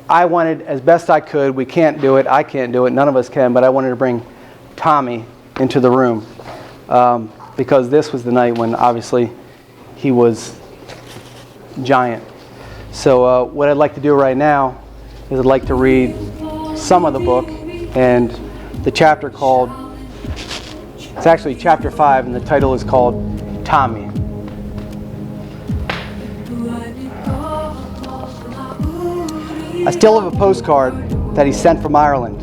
I wanted, as best I could, we can't do it, I can't do it, none of us can, but I wanted to bring Tommy into the room because this was the night when obviously he was giant. So what I'd like to do right now is I'd like to read some of the book, and the chapter called, it's actually chapter 5, and the title is called Tommy. I still have a postcard that he sent from Ireland,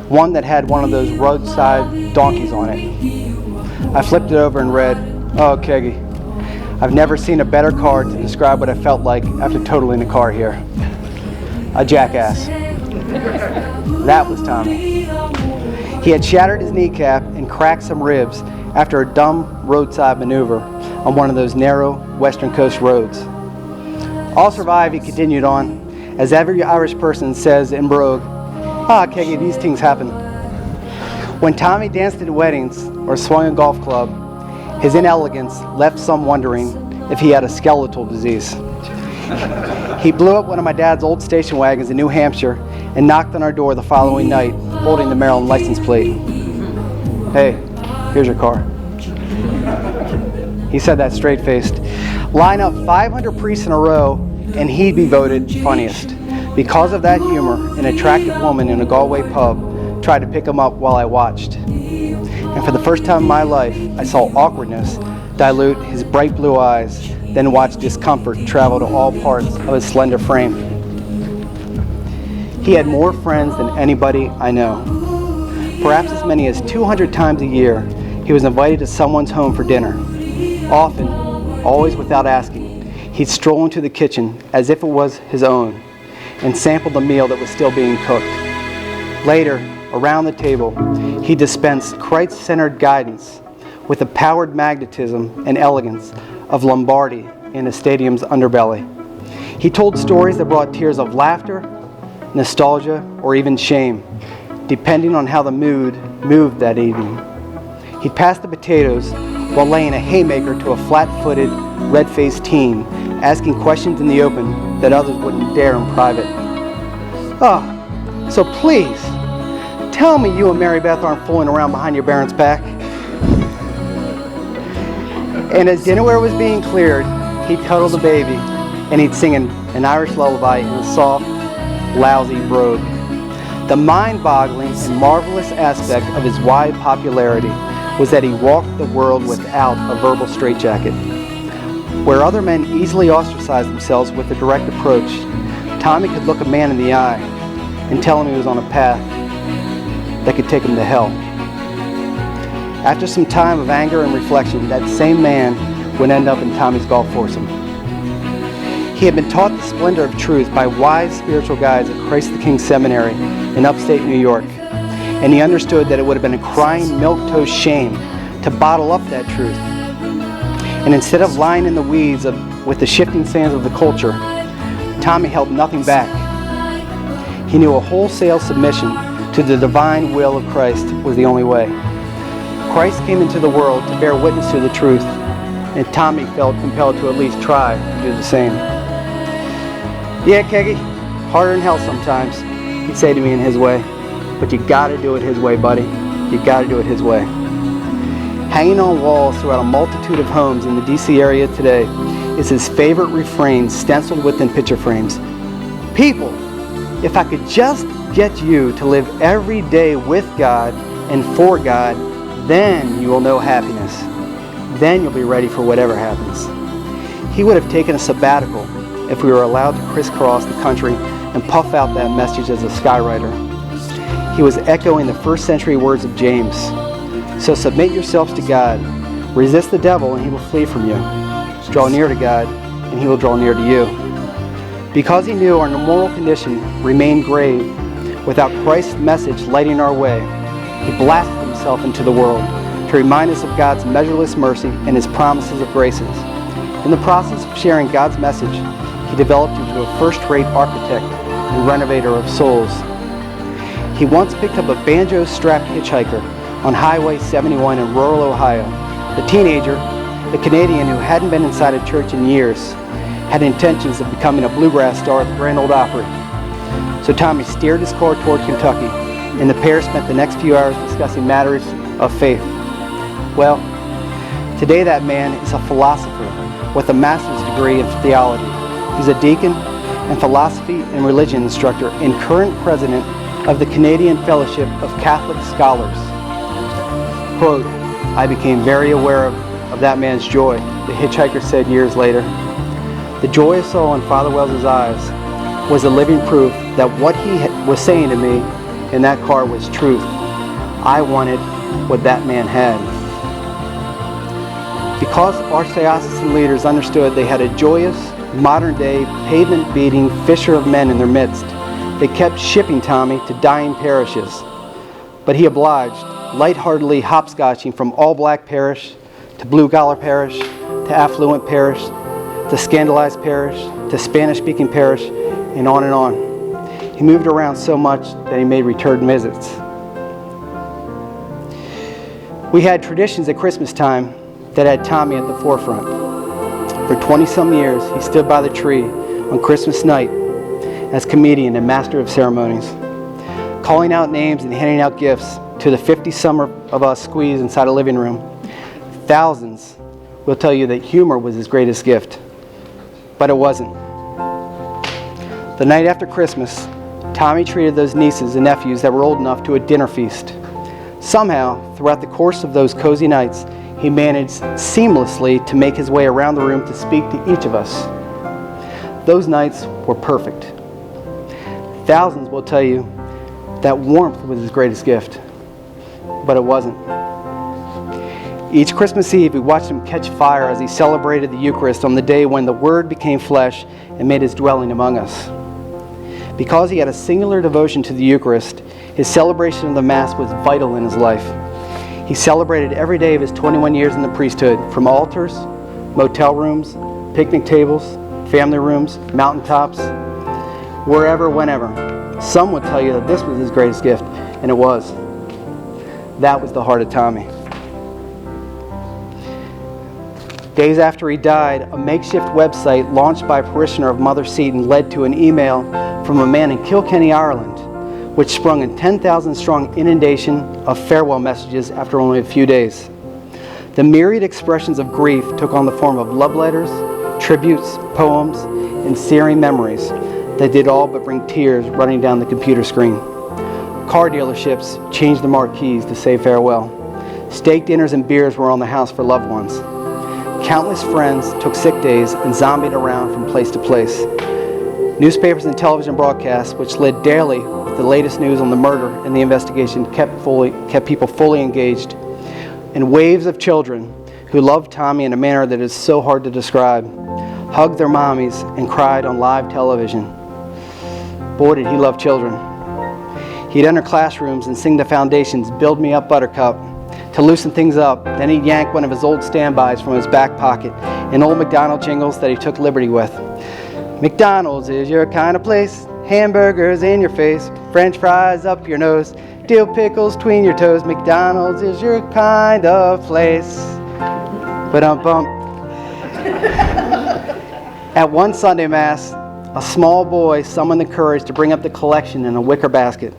one that had one of those roadside donkeys on it. I flipped it over and read, "Oh, Keggy, I've never seen a better card to describe what I felt like after totaling a car here. A jackass." That was Tommy. He had shattered his kneecap and cracked some ribs after a dumb roadside maneuver on one of those narrow Western Coast roads. "I'll survive," he continued on, as every Irish person says in brogue. "Ah, Keggy, these things happen." When Tommy danced at weddings or swung a golf club, his inelegance left some wondering if he had a skeletal disease. He blew up one of my dad's old station wagons in New Hampshire and knocked on our door the following night, holding the Maryland license plate. "Hey, here's your car." He said that straight-faced. Line up 500 priests in a row and he'd be voted funniest. Because of that humor, an attractive woman in a Galway pub tried to pick him up while I watched. And for the first time in my life, I saw awkwardness dilute his bright blue eyes, then watch discomfort travel to all parts of his slender frame. He had more friends than anybody I know. Perhaps as many as 200 times a year, he was invited to someone's home for dinner. Often, always without asking, he'd stroll into the kitchen as if it was his own and sample the meal that was still being cooked. Later, around the table, he dispensed Christ-centered guidance with the powered magnetism and elegance of Lombardi in a stadium's underbelly. He told stories that brought tears of laughter, nostalgia, or even shame, depending on how the mood moved that evening. He'd pass the potatoes while laying a haymaker to a flat-footed, red-faced teen, asking questions in the open that others wouldn't dare in private. "Oh, so please, tell me you and Mary Beth aren't fooling around behind your parents' back." And as dinnerware was being cleared, he'd cuddle the baby, and he'd sing an Irish lullaby in a soft, lousy brogue. The mind-boggling and marvelous aspect of his wide popularity was that he walked the world without a verbal straitjacket. Where other men easily ostracized themselves with a direct approach, Tommy could look a man in the eye and tell him he was on a path that could take him to hell. After some time of anger and reflection, that same man would end up in Tommy's golf foursome. He had been taught the splendor of truth by wise spiritual guides at Christ the King Seminary in upstate New York, and he understood that it would have been a crying milquetoast shame to bottle up that truth. And instead of lying in the weeds with the shifting sands of the culture, Tommy held nothing back. He knew a wholesale submission to the divine will of Christ was the only way. Christ came into the world to bear witness to the truth, and Tommy felt compelled to at least try to do the same. "Yeah, Keggy, harder than hell sometimes," he'd say to me in his way, "but you gotta do it his way, buddy. You gotta do it his way." Hanging on walls throughout a multitude of homes in the DC area today is his favorite refrain stenciled within picture frames. "People, if I could just get you to live every day with God and for God, then you will know happiness. Then you'll be ready for whatever happens." He would have taken a sabbatical if we were allowed to crisscross the country and puff out that message as a skywriter. He was echoing the first century words of James. "So submit yourselves to God. Resist the devil and he will flee from you. Draw near to God and he will draw near to you." Because he knew our moral condition remained grave without Christ's message lighting our way, he blasted himself into the world to remind us of God's measureless mercy and his promises of graces. In the process of sharing God's message, he developed into a first-rate architect and renovator of souls. He once picked up a banjo-strapped hitchhiker on Highway 71 in rural Ohio. The teenager, the Canadian who hadn't been inside a church in years, had intentions of becoming a bluegrass star at the Grand Ole Opry. So Tommy steered his car toward Kentucky, and the pair spent the next few hours discussing matters of faith. Well, today that man is a philosopher with a master's degree in theology. He's a deacon and philosophy and religion instructor and current president of the Canadian Fellowship of Catholic Scholars. Quote, "I became very aware of that man's joy," the hitchhiker said years later. The joy I saw in Father Wells's eyes was a living proof that what he was saying to me in that car was truth. I wanted what that man had. Because archdiocesan leaders understood they had a joyous, modern-day, pavement-beating fisher of men in their midst, they kept shipping Tommy to dying parishes. But he obliged, lightheartedly hopscotching from all-black parish to blue-collar parish to affluent parish to scandalized parish to Spanish-speaking parish, and on and on. He moved around so much that he made return visits. We had traditions at Christmas time that had Tommy at the forefront. For 20-some years, he stood by the tree on Christmas night as comedian and master of ceremonies, calling out names and handing out gifts to the 50-some of us squeezed inside a living room. Thousands will tell you that humor was his greatest gift, but it wasn't. The night after Christmas, Tommy treated those nieces and nephews that were old enough to a dinner feast. Somehow, throughout the course of those cozy nights, he managed seamlessly to make his way around the room to speak to each of us. Those nights were perfect. Thousands will tell you that warmth was his greatest gift, but it wasn't. Each Christmas Eve, we watched him catch fire as he celebrated the Eucharist on the day when the Word became flesh and made his dwelling among us. Because he had a singular devotion to the Eucharist, his celebration of the Mass was vital in his life. He celebrated every day of his 21 years in the priesthood, from altars, motel rooms, picnic tables, family rooms, mountaintops, wherever, whenever. Some would tell you that this was his greatest gift, and it was. That was the heart of Tommy. Days after he died, a makeshift website launched by a parishioner of Mother Seton led to an email from a man in Kilkenny, Ireland, which sprung a 10,000-strong inundation of farewell messages after only a few days. The myriad expressions of grief took on the form of love letters, tributes, poems, and searing memories that did all but bring tears running down the computer screen. Car dealerships changed the marquees to say farewell. Steak dinners and beers were on the house for loved ones. Countless friends took sick days and zombied around from place to place. Newspapers and television broadcasts, which led daily with the latest news on the murder and the investigation, kept people fully engaged. And waves of children who loved Tommy in a manner that is so hard to describe hugged their mommies and cried on live television. Boy, did he love children. He'd enter classrooms and sing the Foundation's "Build Me Up, Buttercup" to loosen things up. Then he'd yank one of his old standbys from his back pocket, an old McDonald's jingles that he took liberty with. McDonald's is your kind of place, hamburgers in your face, French fries up your nose, dill pickles between your toes. McDonald's is your kind of place. Ba-dum-bum. At one Sunday Mass, a small boy summoned the courage to bring up the collection in a wicker basket.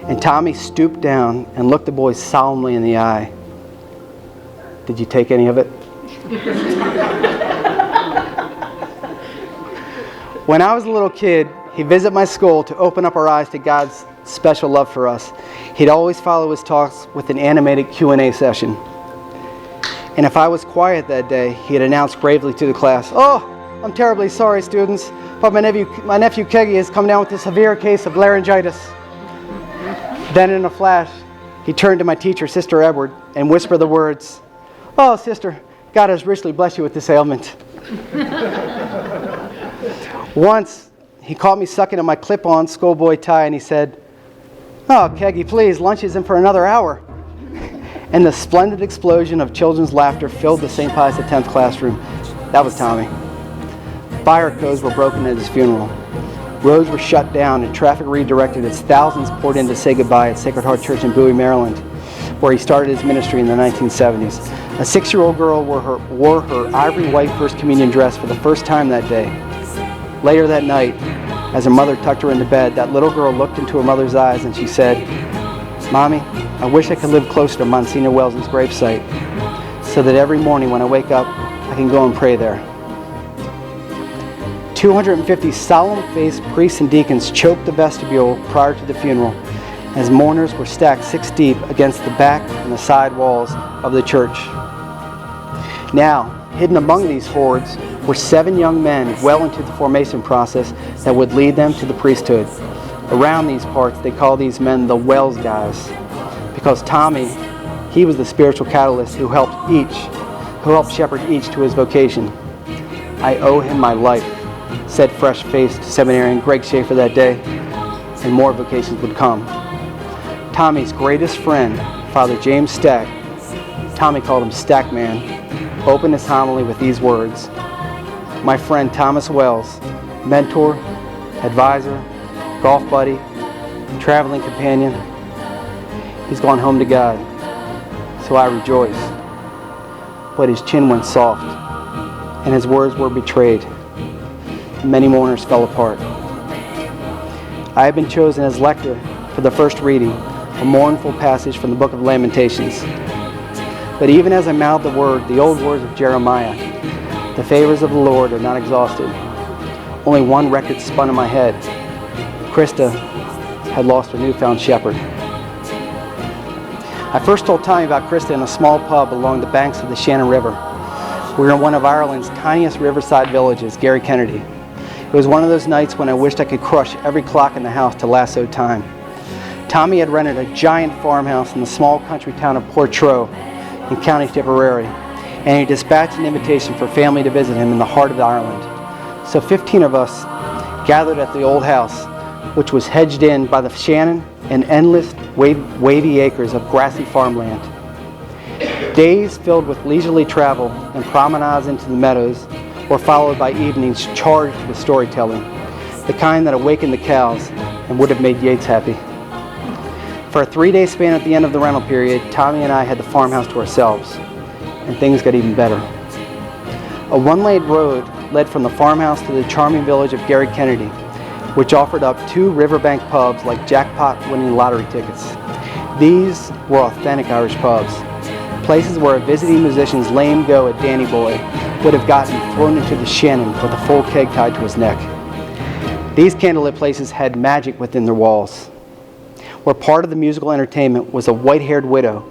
And Tommy stooped down and looked the boy solemnly in the eye. "Did you take any of it?" When I was a little kid, he'd visit my school to open up our eyes to God's special love for us. He'd always follow his talks with an animated Q&A session. And if I was quiet that day, he'd announce gravely to the class, "Oh, I'm terribly sorry, students, but my nephew Keggy has come down with a severe case of laryngitis." Then in a flash, he turned to my teacher, Sister Edward, and whispered the words, "Oh, sister, God has richly blessed you with this ailment." Once, he caught me sucking at my clip-on schoolboy tie, and he said, "Oh, Keggy, please, lunch isn't for another hour." And the splendid explosion of children's laughter filled the St. Pius X classroom. That was Tommy. Fire codes were broken at his funeral. Roads were shut down and traffic redirected as thousands poured in to say goodbye at Sacred Heart Church in Bowie, Maryland, where he started his ministry in the 1970s. A 6-year-old girl wore her ivory white First Communion dress for the first time that day. Later that night, As her mother tucked her into bed, that little girl looked into her mother's eyes and she said, "Mommy, I wish I could live closer to Monsignor Wells's gravesite so that every morning when I wake up, I can go and pray there." 250 solemn-faced priests and deacons choked the vestibule prior to the funeral as mourners were stacked 6 deep against the back and the side walls of the church. Now, hidden among these hordes were 7 young men well into the formation process that would lead them to the priesthood. Around these parts, they call these men the Wells guys, because Tommy, he was the spiritual catalyst who helped shepherd each to his vocation. "I owe him my life," said fresh-faced seminarian Greg Schaefer that day, and more vocations would come. Tommy's greatest friend, Father James Stack, Tommy called him Stack Man, opened his homily with these words: "My friend Thomas Wells, mentor, advisor, golf buddy, traveling companion, he's gone home to God, so I rejoice." But his chin went soft, and his words were betrayed. Many mourners fell apart. I have been chosen as lector for the first reading, a mournful passage from the book of Lamentations. But even as I mouthed the old words of Jeremiah, "The favors of the Lord are not exhausted," only one record spun in my head. Krista had lost her newfound shepherd. I first told Tommy about Krista in a small pub along the banks of the Shannon River. We were in one of Ireland's tiniest riverside villages, Gary Kennedy. It was one of those nights when I wished I could crush every clock in the house to lasso time. Tommy had rented a giant farmhouse in the small country town of Portroe in County Tipperary, and he dispatched an invitation for family to visit him in the heart of Ireland. So 15 of us gathered at the old house, which was hedged in by the Shannon and endless wavy acres of grassy farmland. Days filled with leisurely travel and promenades into the meadows were followed by evenings charged with storytelling, the kind that awakened the cows and would have made Yates happy. For a 3-day span at the end of the rental period, Tommy and I had the farmhouse to ourselves, and things got even better. A one-lane road led from the farmhouse to the charming village of Gary Kennedy, which offered up 2 riverbank pubs like jackpot-winning lottery tickets. These were authentic Irish pubs, places where a visiting musician's lame go at Danny Boy would have gotten thrown into the Shannon with a full keg tied to his neck. These candlelit places had magic within their walls, where part of the musical entertainment was a white-haired widow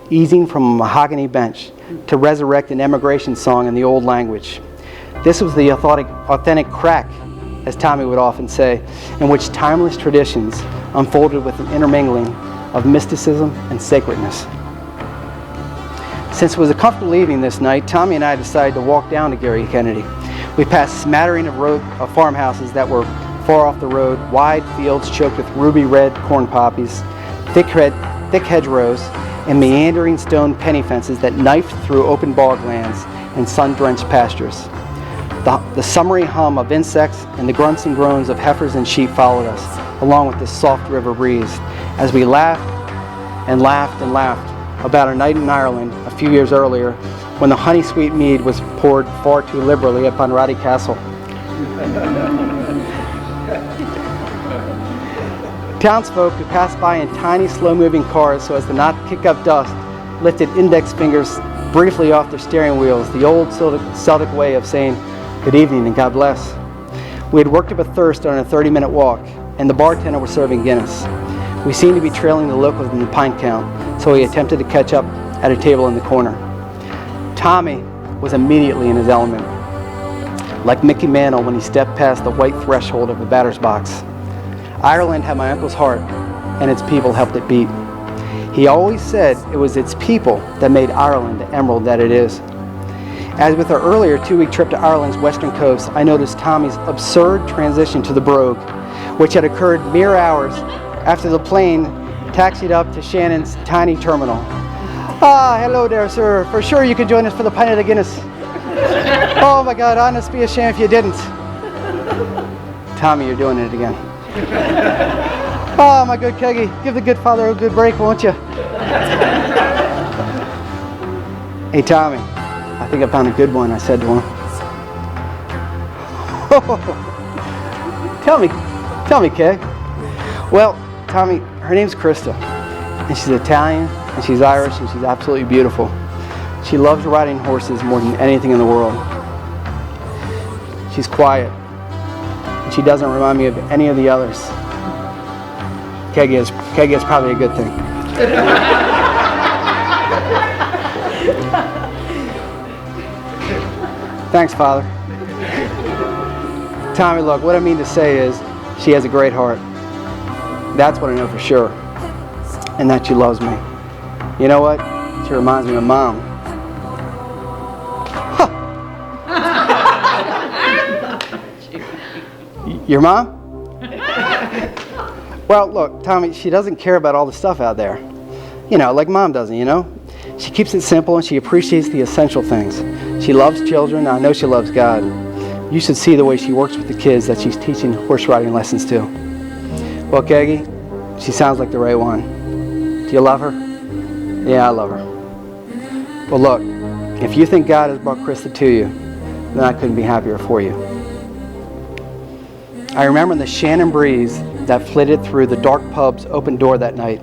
easing from a mahogany bench to resurrect an emigration song in the old language. This was the authentic crack, as Tommy would often say, in which timeless traditions unfolded with an intermingling of mysticism and sacredness. Since it was a comfortable evening this night, Tommy and I decided to walk down to Gary Kennedy. We passed a smattering of farmhouses that were far off the road, wide fields choked with ruby red corn poppies, thick hedgerows, and meandering stone penny fences that knifed through open boglands and sun-drenched pastures. The summery hum of insects and the grunts and groans of heifers and sheep followed us, along with the soft river breeze, as we laughed and laughed and laughed about a night in Ireland a few years earlier when the honey-sweet mead was poured far too liberally at Bunratty Castle. Townsfolk who passed by in tiny, slow-moving cars so as to not kick up dust lifted index fingers briefly off their steering wheels, the old Celtic way of saying good evening and God bless. We had worked up a thirst on a 30-minute walk, and the bartender was serving Guinness. We seemed to be trailing the locals in the pint count, so he attempted to catch up at a table in the corner. Tommy was immediately in his element, like Mickey Mantle when he stepped past the white threshold of the batter's box. Ireland had my uncle's heart, and its people helped it beat. He always said it was its people that made Ireland the emerald that it is. As with our earlier 2-week trip to Ireland's western coast, I noticed Tommy's absurd transition to the brogue, which had occurred mere hours after the plane taxied up to Shannon's tiny terminal. "Ah, hello there, sir. For sure you can join us for the pint of the Guinness." "Oh my God, honest, be a shame if you didn't." "Tommy, you're doing it again." "Oh, my good keggy, give the good father a good break, won't you?" "Hey, Tommy, I think I found a good one," I said to him. "Tell me, Tell me, Kay. Well, Tommy, her name's Krista, and she's Italian, and she's Irish, and she's absolutely beautiful. She loves riding horses more than anything in the world. She's quiet, and she doesn't remind me of any of the others. Keggy is probably a good thing. Thanks, Father. Tommy, look, what I mean to say is she has a great heart. That's what I know for sure. And that she loves me. You know what? She reminds me of Mom. Huh. Your mom? Well, look, Tommy, she doesn't care about all the stuff out there. You know, like Mom doesn't, you know? She keeps it simple and she appreciates the essential things. She loves children, and I know she loves God. You should see the way she works with the kids that she's teaching horse riding lessons to. Well, Keggy, she sounds like the right one. Do you love her? Yeah, I love her. Well, look, if you think God has brought Krista to you, then I couldn't be happier for you. I remember the Shannon breeze that flitted through the dark pub's open door that night,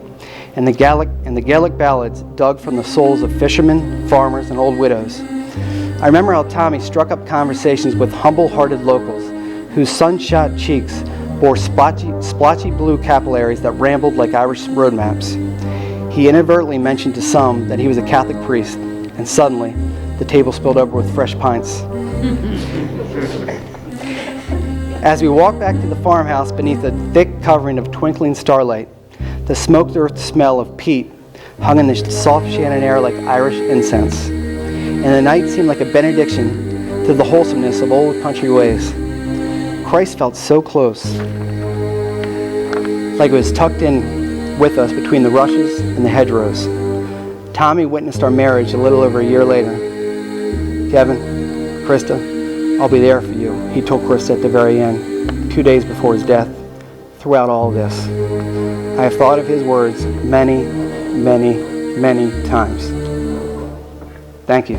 and the Gaelic ballads dug from the souls of fishermen, farmers, and old widows. I remember how Tommy struck up conversations with humble-hearted locals whose sun-shot cheeks bore splotchy blue capillaries that rambled like Irish road maps. He inadvertently mentioned to some that he was a Catholic priest, and suddenly the table spilled over with fresh pints. As we walked back to the farmhouse beneath a thick covering of twinkling starlight, the smoked earth smell of peat hung in the soft Shannon air like Irish incense, and the night seemed like a benediction to the wholesomeness of old country ways. Christ felt so close, like it was tucked in with us between the rushes and the hedgerows. Tommy witnessed our marriage a little over a year later. Kevin, Krista, I'll be there for you, he told Krista at the very end, 2 days before his death. Throughout all of this, I have thought of his words many, many, many times. Thank you.